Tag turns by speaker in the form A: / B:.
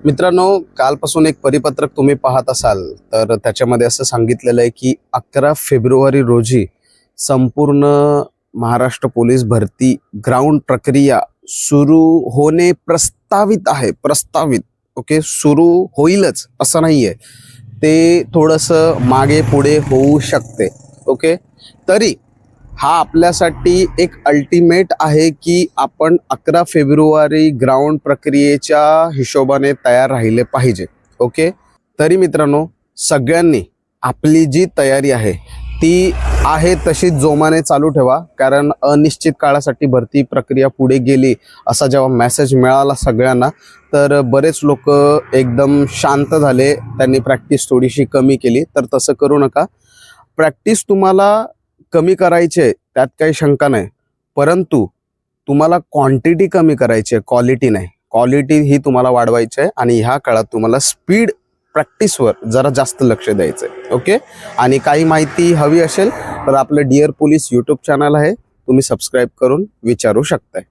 A: मित्रांनो, कालपासून एक परिपत्रक तुम्ही पाहत असाल तर त्याच्यामध्ये असं सांगितलेलं आहे की 11 फेब्रुवारी रोजी संपूर्ण महाराष्ट्र पोलीस भरती ग्राउंड प्रक्रिया सुरू होणे प्रस्तावित आहे. प्रस्तावित, ओके, सुरू होईलच असं नाहीये, ते थोडंसं मागे पुढे होऊ शकते. ओके, तरी हा आपल्यासाठी एक अल्टिमेट आहे की आपण 11 फेब्रुवारी ग्राउंड प्रक्रियेच्या हिशोबाने तयार राहिले पाहिजे. ओके, तरी मित्रांनो, सगळ्यांनी आपली जी तयारी आहे ती आहे तशी जोमाने चालू ठेवा, कारण अनिश्चित काळासाठी भरती प्रक्रिया पुढे गेली असा जेव्हा मेसेज मिळाला सगळ्यांना, तर बरेच लोक एकदम शांत झाले, त्यांनी प्रॅक्टिस थोडीशी कमी केली. तर तसं करू नका. प्रॅक्टिस तुम्हाला कमी करायची आहे, त्यात काही शंका नाही, परंतु तुम्हाला क्वांटिटी कमी करायची आहे, क्वालिटी नाही. क्वालिटी ही तुम्हाला वाढवायची आहे आणि ह्या काळात तुम्हाला स्पीड प्रॅक्टिसवर जरा जास्त लक्ष द्यायचं आहे. ओके, आणि काही माहिती हवी असेल तर आपलं डिअर पोलीस यूट्यूब चॅनल आहे, तुम्ही सबस्क्राईब करून विचारू शकताय.